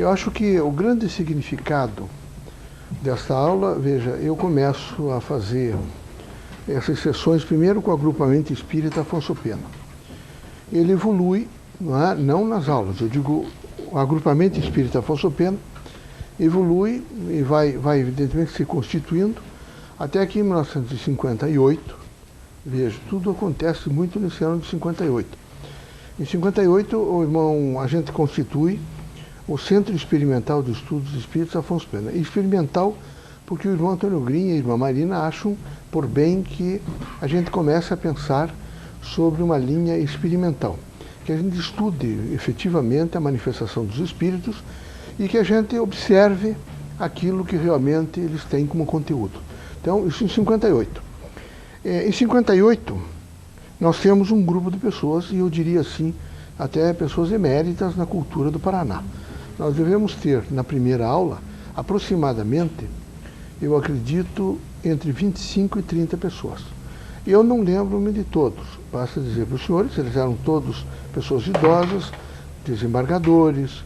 Eu acho que o grande significado desta aula, veja, eu começo a fazer essas sessões primeiro com o agrupamento espírita Afonso Pena. Ele evolui, não nas aulas, eu digo, o agrupamento espírita Afonso Pena evolui e vai evidentemente se constituindo até que em 1958, veja, tudo acontece muito nesse ano de 58. Em 58, a gente constitui o Centro Experimental de Estudos Espíritos Afonso Pena. E experimental porque o irmão Antônio Green e a irmã Marina acham por bem que a gente comece a pensar sobre uma linha experimental, que a gente estude efetivamente a manifestação dos espíritos e que a gente observe aquilo que realmente eles têm como conteúdo. Então, isso em 58. Em 58, nós temos um grupo de pessoas, e eu diria assim, até pessoas eméritas na cultura do Paraná. Nós devemos ter, na primeira aula, aproximadamente, eu acredito, entre 25 e 30 pessoas. Eu não lembro-me de todos, basta dizer para os senhores, eles eram todos pessoas idosas, desembargadores,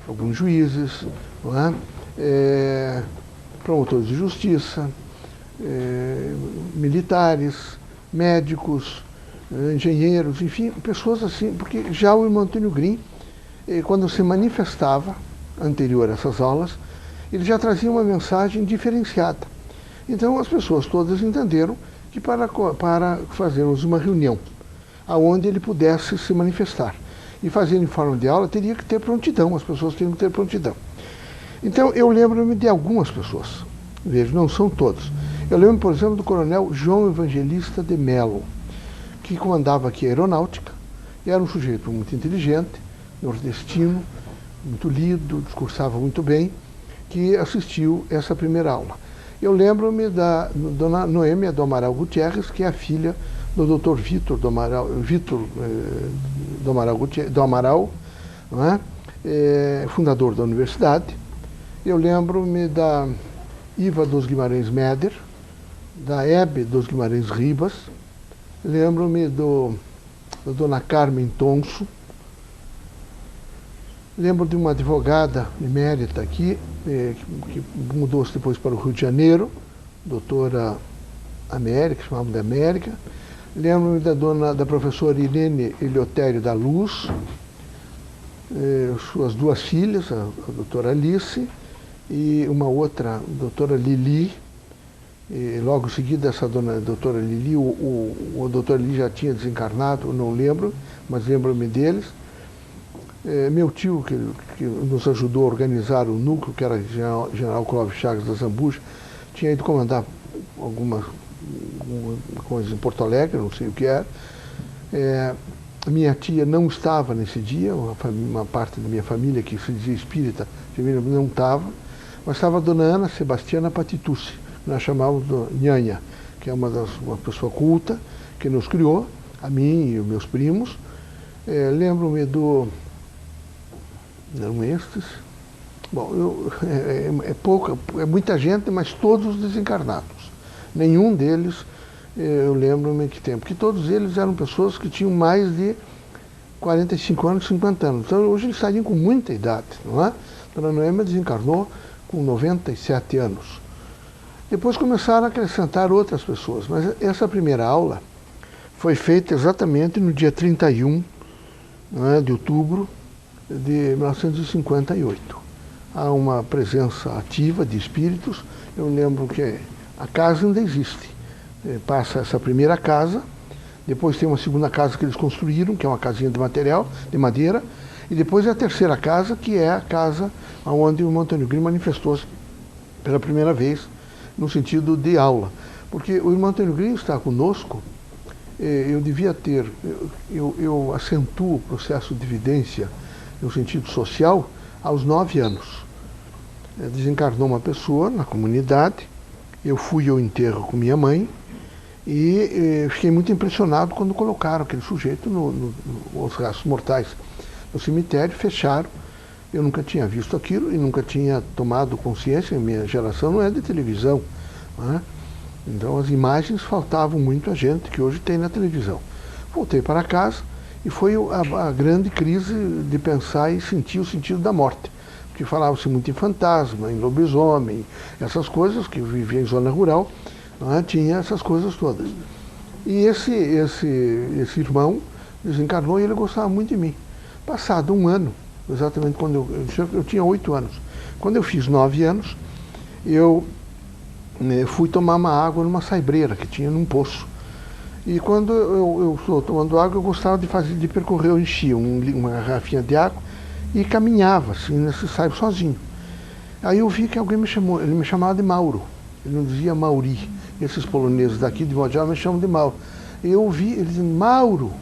alguns juízes, promotores de justiça, militares, médicos, engenheiros, enfim, pessoas assim, porque já o irmão Antônio Green, quando se manifestava, anterior a essas aulas, ele já trazia uma mensagem diferenciada. Então as pessoas todas entenderam que para fazermos uma reunião aonde ele pudesse se manifestar e fazer em forma de aula, teria que ter prontidão, as pessoas teriam que ter prontidão. Então eu lembro-me de algumas pessoas, vejo, não são todos. Eu lembro, por exemplo, do coronel João Evangelista de Melo, que comandava aqui a aeronáutica, e era um sujeito muito inteligente, nordestino, muito lido, discursava muito bem, que assistiu essa primeira aula. Eu lembro-me da dona Noêmia do Amaral Gutierrez, que é a filha do Dr. Vitor do Amaral, não é? Fundador da universidade. Eu lembro-me da Iva dos Guimarães Meder, da Hebe dos Guimarães Ribas. Lembro-me da dona Carmen Tonso. Lembro de uma advogada emérita aqui, que mudou-se depois para o Rio de Janeiro, doutora América, chamava de América. Lembro-me da professora Irene Eleutério da Luz, suas duas filhas, a doutora Alice e uma outra, a doutora Lili. E logo em seguida, essa doutora Lili, o doutor Lili já tinha desencarnado, eu não lembro, mas lembro-me deles. Meu tio, que nos ajudou a organizar o núcleo, que era General Clóvis Chagas da Zambuja, tinha ido comandar alguma coisa em Porto Alegre, não sei o que era. Minha tia não estava nesse dia, uma parte da minha família, que se dizia espírita, não estava, mas estava a dona Ana Sebastiana Patitucci, nós chamávamos de Nhanha, que é uma pessoa culta, que nos criou, a mim e os meus primos. Lembro-me eram estes. Bom, é muita gente, mas todos desencarnados. Nenhum deles, eu lembro-me que tem, porque todos eles eram pessoas que tinham mais de 45 anos, 50 anos. Então hoje eles estariam com muita idade, não é? Dona Noêmia desencarnou com 97 anos. Depois começaram a acrescentar outras pessoas, mas essa primeira aula foi feita exatamente no dia 31, de outubro de 1958. Há uma presença ativa de espíritos. Eu lembro que a casa ainda existe. Passa essa primeira casa, depois tem uma segunda casa que eles construíram, que é uma casinha de material, de madeira, e depois é a terceira casa, que é a casa onde o Antônio Green manifestou-se pela primeira vez, no sentido de aula. Porque o irmão Antônio Green está conosco, eu devia ter, eu acentuo o processo de evidência no sentido social aos 9 anos. Desencarnou uma pessoa na comunidade, eu fui ao enterro com minha mãe e fiquei muito impressionado quando colocaram aquele sujeito os restos mortais no cemitério, fecharam. Eu nunca tinha visto aquilo e nunca tinha tomado consciência, minha geração não é de televisão, né? Então as imagens faltavam muito a gente que hoje tem na televisão. Voltei para casa e foi a grande crise de pensar e sentir o sentido da morte. que falava-se muito em fantasma, em lobisomem, essas coisas, que vivia em zona rural, não é? Tinha essas coisas todas. E esse irmão desencarnou e ele gostava muito de mim. Passado um ano, exatamente quando eu tinha 8 anos, quando eu fiz 9 anos, eu fui tomar uma água numa saibreira que tinha num poço. E quando eu estou tomando água, eu gostava de percorrer, eu enchia uma garrafinha de água e caminhava assim nesse saibo sozinho. Aí eu vi que alguém me chamou, ele me chamava de Mauro, ele não dizia Mauri. Esses poloneses daqui de modo geral me chamam de Mauro. E eu ouvi ele dizendo, Mauro.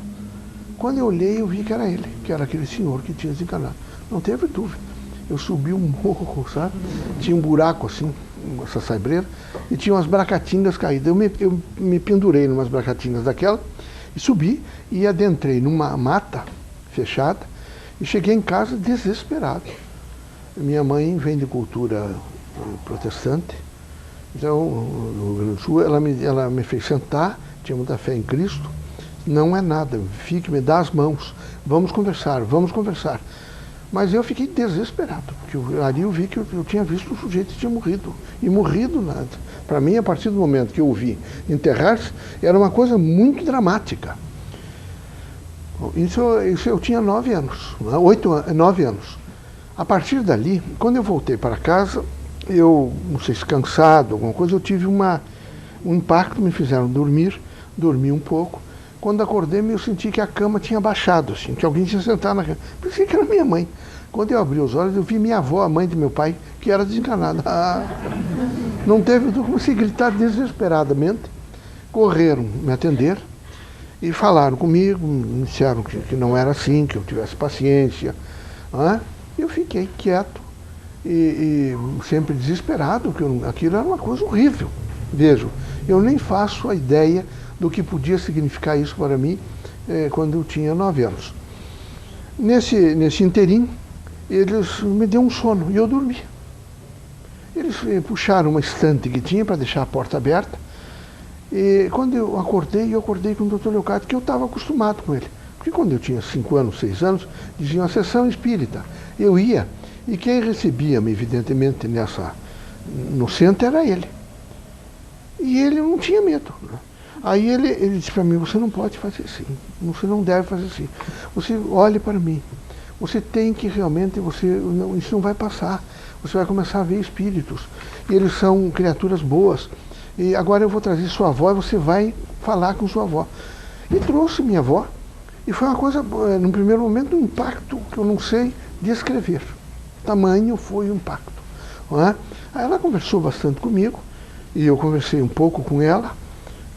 Quando eu olhei, eu vi que era ele, que era aquele senhor que tinha desencarnado. Não teve dúvida. Eu subi um morro, sabe? Tinha um buraco assim, essa saibreira, e tinha umas bracatingas caídas. Eu me pendurei numas bracatingas daquela, e subi, e adentrei numa mata fechada, e cheguei em casa desesperado. Minha mãe vem de cultura protestante, então, no Rio Grande do Sul, ela me fez sentar, tinha muita fé em Cristo. Não é nada, fique, me dá as mãos, vamos conversar, vamos conversar. Mas eu fiquei desesperado, porque ali eu vi que eu tinha visto o sujeito que tinha morrido. E morrido nada. Para mim, a partir do momento que eu o vi enterrar-se, era uma coisa muito dramática. Isso eu tinha 9 anos, 9 anos. A partir dali, quando eu voltei para casa, eu, não sei se cansado, alguma coisa, eu tive um impacto, me fizeram dormi um pouco. Quando acordei, eu senti que a cama tinha baixado, assim, que alguém tinha sentado na cama. Pensei que era minha mãe. Quando eu abri os olhos, eu vi minha avó, a mãe de meu pai, que era desencarnada. Não teve, eu comecei a gritar desesperadamente. Correram me atender e falaram comigo, me disseram que não era assim, que eu tivesse paciência. Eu fiquei quieto e sempre desesperado, porque aquilo era uma coisa horrível. Vejo, eu nem faço a ideia do que podia significar isso para mim quando eu tinha 9 anos. Nesse interim, eles me deu um sono e eu dormi. Eles puxaram uma estante que tinha para deixar a porta aberta. E quando eu acordei com o Dr. Leocádio, que eu estava acostumado com ele. Porque quando eu tinha 5 anos, 6 anos, diziam a sessão espírita. Eu ia, e quem recebia-me, evidentemente, no centro era ele. E ele não tinha medo. Né? Aí ele disse para mim, você não pode fazer assim, você não deve fazer assim. Você olhe para mim, você tem que realmente, isso não vai passar. Você vai começar a ver espíritos. E eles são criaturas boas. E agora eu vou trazer sua avó e você vai falar com sua avó. E trouxe minha avó. E foi uma coisa, num primeiro momento, um impacto que eu não sei descrever. Tamanho foi o impacto. Não é? Aí ela conversou bastante comigo. E eu conversei um pouco com ela.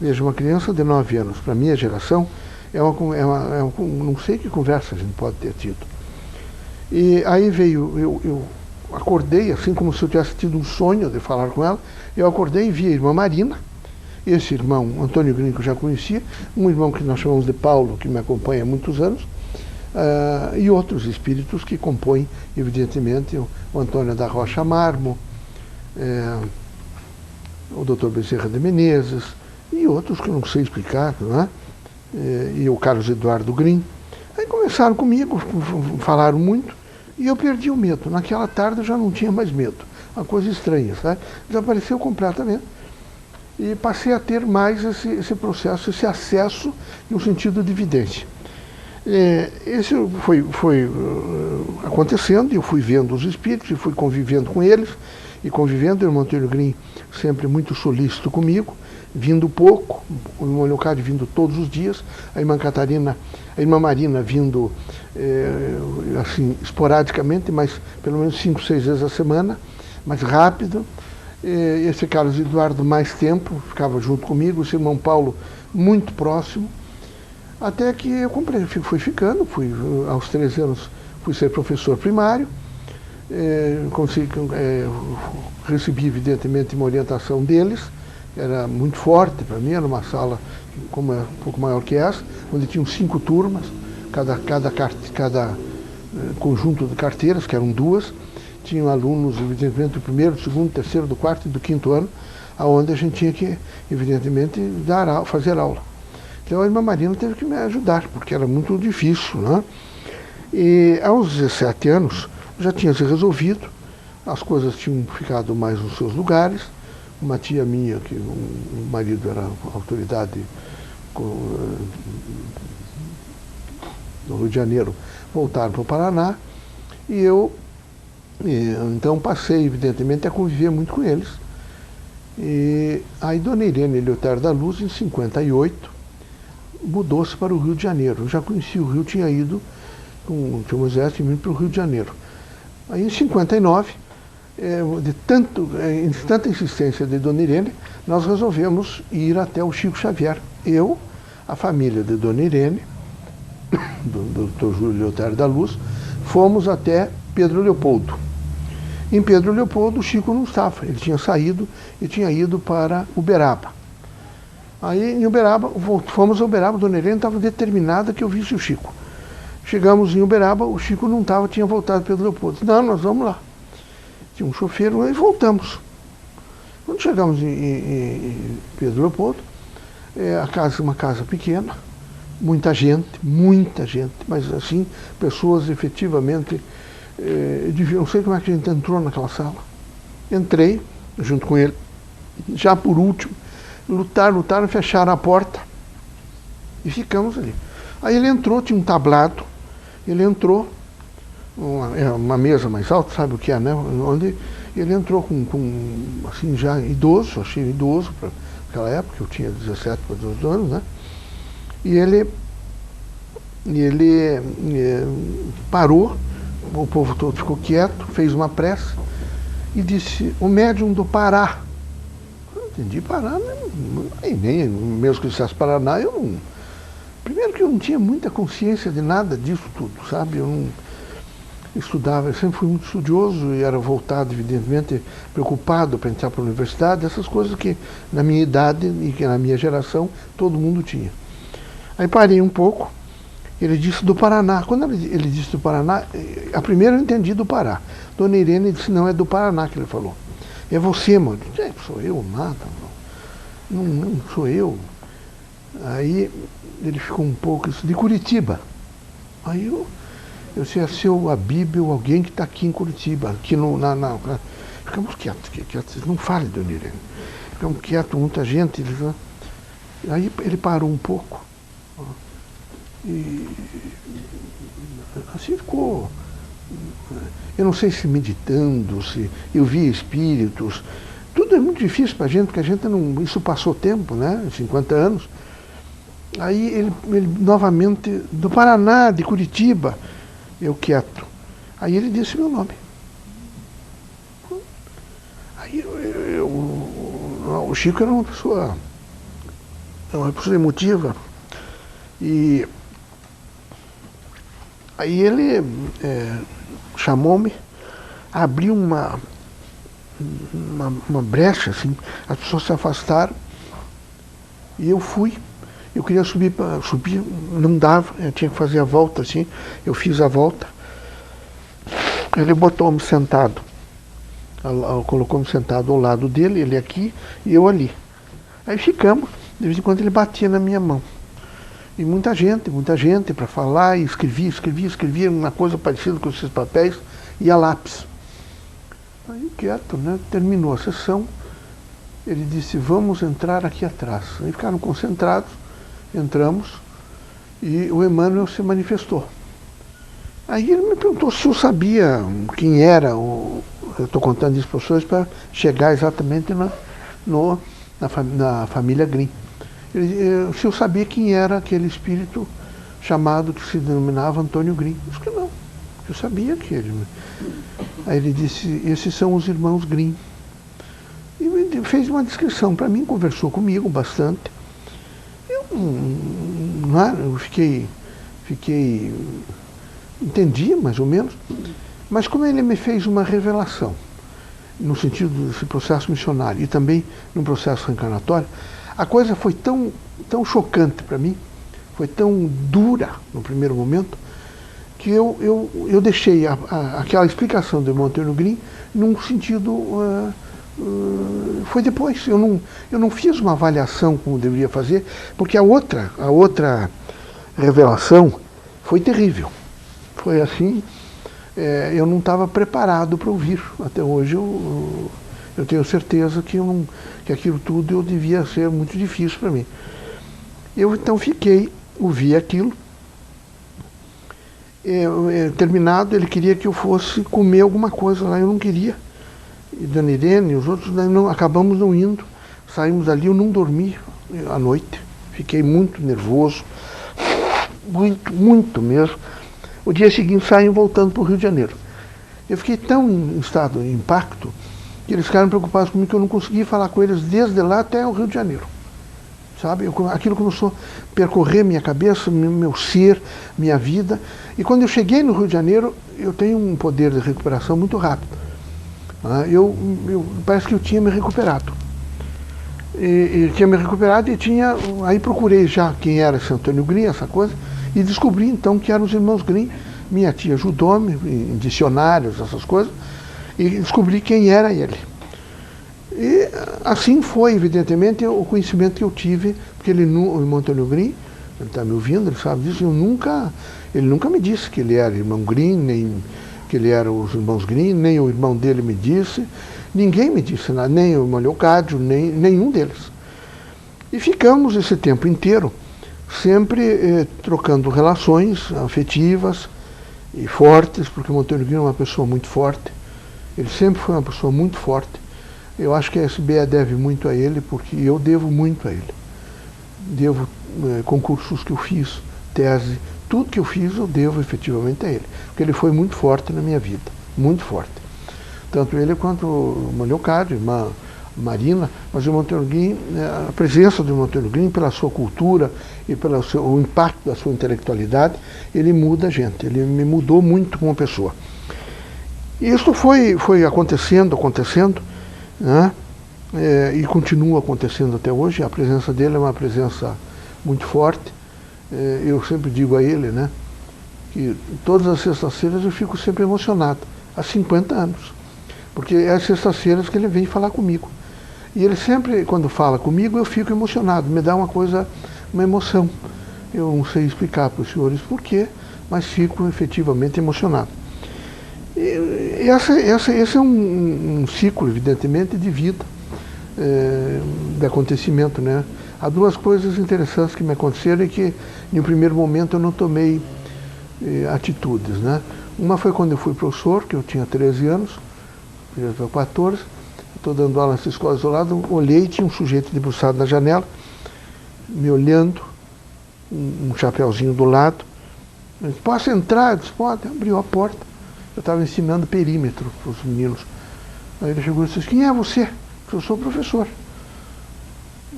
Veja, uma criança de 9 anos, para a minha geração, não sei que conversa a gente pode ter tido. E aí veio, eu acordei, assim como se eu tivesse tido um sonho de falar com ela, eu acordei e vi a irmã Marina, esse irmão, Antônio Green, que eu já conhecia, um irmão que nós chamamos de Paulo, que me acompanha há muitos anos, e outros espíritos que compõem, evidentemente, o Antônio da Rocha Marmo, o Dr. Bezerra de Menezes, e outros que eu não sei explicar, não é? E o Carlos Eduardo Green. Aí começaram comigo, falaram muito, e eu perdi o medo. Naquela tarde eu já não tinha mais medo. Uma coisa estranha, sabe? Desapareceu completamente. E passei a ter mais esse processo, esse acesso no sentido de evidência. Esse foi acontecendo, e eu fui vendo os espíritos, e fui convivendo com eles, e convivendo, o irmão Antônio Green sempre muito solícito comigo, vindo pouco, o irmão Leocádio vindo todos os dias, a irmã Marina vindo assim, esporadicamente, mas pelo menos 5, 6 vezes a semana, mais rápido. Esse Carlos Eduardo mais tempo, ficava junto comigo, esse irmão Paulo muito próximo, até que eu fui ficando, aos 13 anos fui ser professor primário, recebi evidentemente uma orientação deles, era muito forte para mim, era uma sala como um pouco maior que essa, onde tinham 5 turmas, cada conjunto de carteiras, que eram 2, tinham alunos, evidentemente, do 1º, do 2º, do 3º, do 4º e do 5º ano, onde a gente tinha que, evidentemente, fazer aula. Então a irmã Marina teve que me ajudar, porque era muito difícil, né? E aos 17 anos, já tinha se resolvido, as coisas tinham ficado mais nos seus lugares. Uma tia minha, que o marido era autoridade no Rio de Janeiro, voltaram para o Paraná, e eu então passei, evidentemente, a conviver muito com eles. E aí Dona Irene Eleutério da Luz, em 58, mudou-se para o Rio de Janeiro. Eu já conhecia o Rio, tinha ido com o tio Moisés, tinha ido para o Rio de Janeiro. Aí em 59, de tanta insistência de Dona Irene, nós resolvemos ir até o Chico Xavier. Eu, a família de Dona Irene, do Dr. Júlio Eleutério da Luz, fomos até Pedro Leopoldo. Em Pedro Leopoldo, o Chico não estava, ele tinha saído e tinha ido para Uberaba. Aí em Uberaba, fomos a Uberaba, Dona Irene estava determinada que eu visse o Chico. Chegamos em Uberaba, o Chico não estava, tinha voltado para Pedro Leopoldo. Não, nós vamos lá. Tinha um chofer e voltamos. Quando chegamos em Pedro Leopoldo, uma casa pequena, muita gente, mas assim, pessoas efetivamente, não sei como é que a gente entrou naquela sala. Entrei, junto com ele, já por último, lutaram, fecharam a porta e ficamos ali. Aí ele entrou, tinha um tablado, ele entrou, uma mesa mais alta, sabe o que é, né? Onde ele entrou com assim, já idoso, achei idoso para aquela época, eu tinha 17 para 18 anos, né? E ele parou, o povo todo ficou quieto, fez uma prece e disse: o médium do Pará. Eu não entendi Pará, nem mesmo que dissesse Paraná, eu não. Primeiro que eu não tinha muita consciência de nada disso tudo, sabe? Eu não estudava, eu sempre fui muito estudioso e era voltado, evidentemente, preocupado para entrar para a universidade, essas coisas que na minha idade e que na minha geração todo mundo tinha. Aí parei um pouco, ele disse do Paraná. Quando ele disse do Paraná, a primeira eu entendi do Pará. Dona Irene disse: não, é do Paraná que ele falou. É você, mano. Eu disse: sou eu, nada, não sou eu. Aí ele ficou um pouco, de Curitiba. Aí eu disse: é seu Abíbio, alguém que está aqui em Curitiba, aqui ficamos quietos, não fale, Dona Irene. Ficamos quietos, muita gente. Aí ele parou um pouco. E assim ficou, eu não sei se meditando, se eu via espíritos, tudo é muito difícil para a gente, porque a gente não, isso passou tempo, né, 50 anos. Aí ele novamente, do Paraná, de Curitiba, eu quieto. Aí ele disse meu nome. Aí o Chico era uma pessoa emotiva. E aí ele chamou-me, abriu uma brecha, assim, as pessoas se afastaram e eu fui. Eu queria subir, não dava, eu tinha que fazer a volta assim, eu fiz a volta. Ele botou-me sentado, colocou-me sentado ao lado dele, ele aqui e eu ali. Aí ficamos, de vez em quando ele batia na minha mão. E muita gente para falar, e escrevia uma coisa parecida com esses papéis, e a lápis. Aí quieto, né? Terminou a sessão, ele disse: vamos entrar aqui atrás. Aí ficaram concentrados, entramos, e o Emmanuel se manifestou. Aí ele me perguntou se eu sabia quem era, eu estou contando isso para as pessoas para chegar exatamente na família Grimm. Se eu sabia quem era aquele espírito chamado, que se denominava Antônio Grimm. Eu disse que não, eu sabia que ele. Aí ele disse: esses são os irmãos Grimm. E fez uma descrição para mim, conversou comigo bastante. Eu fiquei, entendi mais ou menos, mas como ele me fez uma revelação, no sentido desse processo missionário e também no processo reencarnatório, a coisa foi tão chocante para mim, foi tão dura no primeiro momento, que eu deixei aquela explicação do irmão Antônio Grimm num sentido. Foi depois, eu não fiz uma avaliação como deveria fazer, porque a outra revelação foi terrível. Foi assim, eu não estava preparado para ouvir. Até hoje eu tenho certeza que aquilo tudo devia ser muito difícil para mim. Eu então ouvi aquilo. Terminado, ele queria que eu fosse comer alguma coisa lá, eu não queria. E Dona Irene e os outros acabamos não indo. Saímos dali, eu não dormi à noite. Fiquei muito nervoso, muito mesmo. O dia seguinte saímos voltando para o Rio de Janeiro. Eu fiquei tão em estado de impacto que eles ficaram preocupados comigo que eu não consegui falar com eles desde lá até o Rio de Janeiro. Sabe? Aquilo começou a percorrer minha cabeça, meu ser, minha vida. E quando eu cheguei no Rio de Janeiro, eu tenho um poder de recuperação muito rápido. Parece que eu tinha me recuperado. Aí procurei já quem era esse Antônio Green, essa coisa, e descobri então que eram os irmãos Green. Minha tia ajudou-me em dicionários, essas coisas, e descobri quem era ele. E assim foi, evidentemente, o conhecimento que eu tive, porque o irmão Antônio Green, ele está me ouvindo, ele sabe disso, ele nunca me disse que ele era irmão Green, nem que ele era os irmãos Green, nem o irmão dele me disse, ninguém me disse nada, nem o irmão Leocádio, nenhum deles. E ficamos esse tempo inteiro sempre trocando relações afetivas e fortes, porque o Antônio Green é uma pessoa muito forte, ele sempre foi uma pessoa muito forte. Eu acho que a SBE deve muito a ele, porque eu devo muito a ele. Devo concursos que eu fiz, tese, tudo que eu fiz eu devo efetivamente a ele, porque ele foi muito forte na minha vida, muito forte. Tanto ele quanto o irmão Leocádio, a irmã Marina, mas o Antônio Green, a presença do Antônio Green, pela sua cultura e pelo o impacto da sua intelectualidade, ele muda a gente, ele me mudou muito como pessoa. E isso foi acontecendo, né? E continua acontecendo até hoje. A presença dele é uma presença muito forte. Eu sempre digo a ele, né, que todas as sextas-feiras eu fico sempre emocionado, há 50 anos, porque é as sextas-feiras que ele vem falar comigo. E ele sempre, quando fala comigo, eu fico emocionado, me dá uma emoção. Eu não sei explicar para os senhores por quê, mas fico efetivamente emocionado. E esse é um ciclo, evidentemente, de vida, de acontecimento, né? Há duas coisas interessantes que me aconteceram e que, em um primeiro momento, eu não tomei atitudes, né? Uma foi quando eu fui professor, que eu tinha 13 anos, 13 ou 14, estou dando aula nessa escola isolada, olhei e tinha um sujeito debruçado na janela, me olhando, um chapeuzinho do lado. Eu disse, posso entrar? Eu disse, pode. Abriu a porta. Eu estava ensinando perímetro para os meninos. Aí ele chegou e disse, quem é você? Eu sou professor.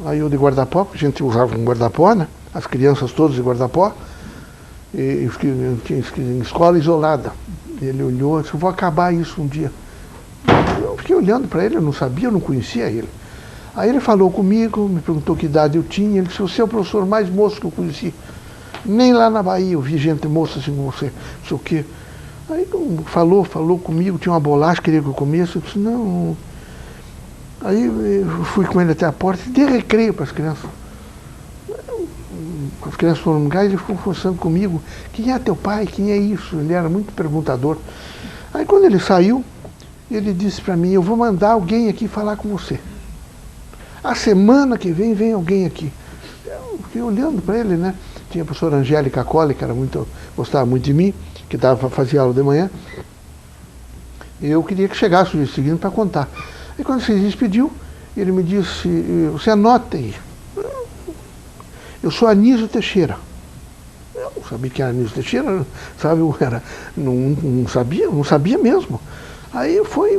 Aí eu de guarda-pó, porque a gente usava um guarda-pó, né? As crianças todas de guarda-pó. E eu fiquei em escola isolada. Ele olhou e disse, eu vou acabar isso um dia. Eu fiquei olhando para ele, eu não sabia, eu não conhecia ele. Aí ele falou comigo, me perguntou que idade eu tinha. Ele disse, você é o professor mais moço que eu conheci. Nem lá na Bahia eu vi gente moça assim como você, não sei o quê. Aí falou comigo, tinha uma bolacha, queria que eu comesse. Eu disse, não. Aí eu fui com ele até a porta e dei recreio para as crianças. As crianças foram no lugar e ele ficou conversando comigo. Quem é teu pai? Quem é isso? Ele era muito perguntador. Aí quando ele saiu, ele disse para mim, eu vou mandar alguém aqui falar com você. A semana que vem alguém aqui. Eu fiquei olhando para ele, né? Tinha a professora Angélica Colli, que gostava muito de mim, que fazia aula de manhã. Eu queria que chegasse o dia seguinte para contar. E quando se despediu, ele me disse, você anota aí. Eu sou Anísio Teixeira. Eu não sabia que era Anísio Teixeira, sabe? Não sabia mesmo. Aí foi,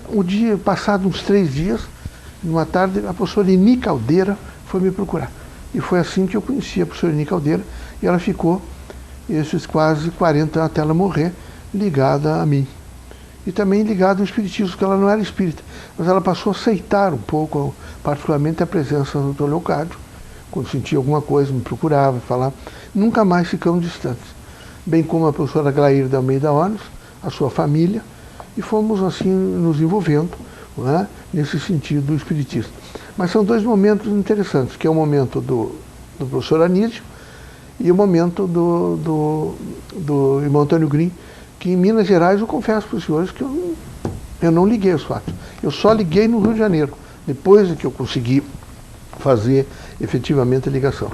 o dia, passado uns 3 dias, numa tarde, a professora Eni Caldeira foi me procurar. E foi assim que eu conheci a professora Eni Caldeira, e ela ficou esses quase 40 anos até ela morrer, ligada a mim. E também ligada ao espiritismo, porque ela não era espírita, mas ela passou a aceitar um pouco, particularmente a presença do Dr. Leocádio. Quando sentia alguma coisa, me procurava, falava. Nunca mais ficamos distantes. Bem como a professora Glair da Almeida Onos, a sua família, e fomos assim nos envolvendo, não é? Nesse sentido do espiritismo. Mas são 2 momentos interessantes, que é o momento do professor Anísio e o momento do irmão Antônio Green, que em Minas Gerais eu confesso para os senhores que eu não liguei os fatos. Eu só liguei no Rio de Janeiro, depois de que eu consegui fazer efetivamente a ligação.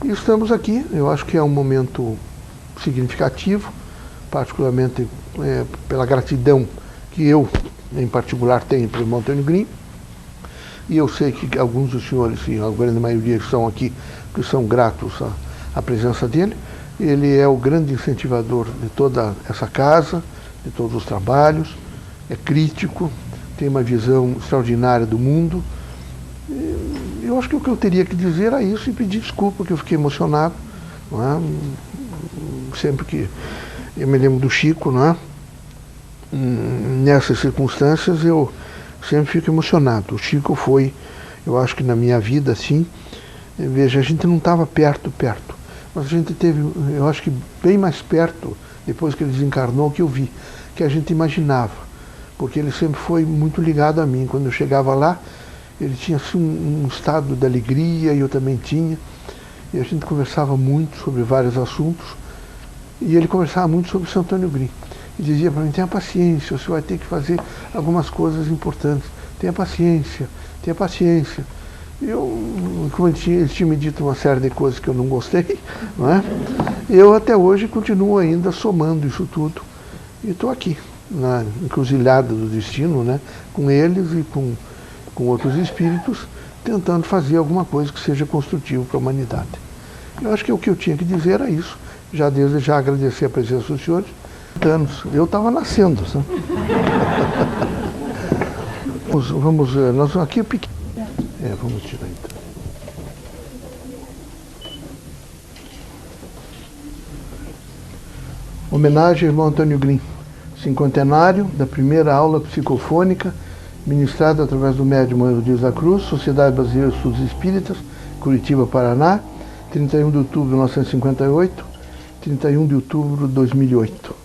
E estamos aqui, eu acho que é um momento significativo, particularmente pela gratidão que eu, em particular, tenho pelo irmão Antônio Green. E eu sei que alguns dos senhores, e a grande maioria que estão aqui, que são gratos à presença dele. Ele é o grande incentivador de toda essa casa, de todos os trabalhos, é crítico, tem uma visão extraordinária do mundo. Eu acho que o que eu teria que dizer era isso e pedir desculpa, que eu fiquei emocionado, não é? Sempre que eu me lembro do Chico, não é? Nessas circunstâncias eu sempre fico emocionado. O Chico foi, eu acho que na minha vida, assim, veja, a gente não estava perto, mas a gente teve, eu acho que bem mais perto, depois que ele desencarnou, que eu vi, que a gente imaginava, porque ele sempre foi muito ligado a mim. Quando eu chegava lá, ele tinha assim, um estado de alegria, e eu também tinha, e a gente conversava muito sobre vários assuntos, e ele conversava muito sobre o Santo Antônio Green. E dizia para mim: tenha paciência, você vai ter que fazer algumas coisas importantes, tenha paciência, tenha paciência. Como ele tinha me dito uma série de coisas que eu não gostei, não é? Eu até hoje continuo ainda somando isso tudo, e estou aqui, na encruzilhada do destino, né? Com eles e com outros espíritos, tentando fazer alguma coisa que seja construtivo para a humanidade. Eu acho que o que eu tinha que dizer era isso. Já desde já agradecer a presença dos senhores. Anos. Eu estava nascendo, sabe? Nós aqui é pequeno. Vamos tirar então. Homenagem ao irmão Antônio Green, cinquentenário da primeira aula psicofônica, ministrada através do médium Eudes da Cruz, Sociedade Brasileira de Estudos Espíritas, Curitiba, Paraná, 31 de outubro de 1958, 31 de outubro de 2008.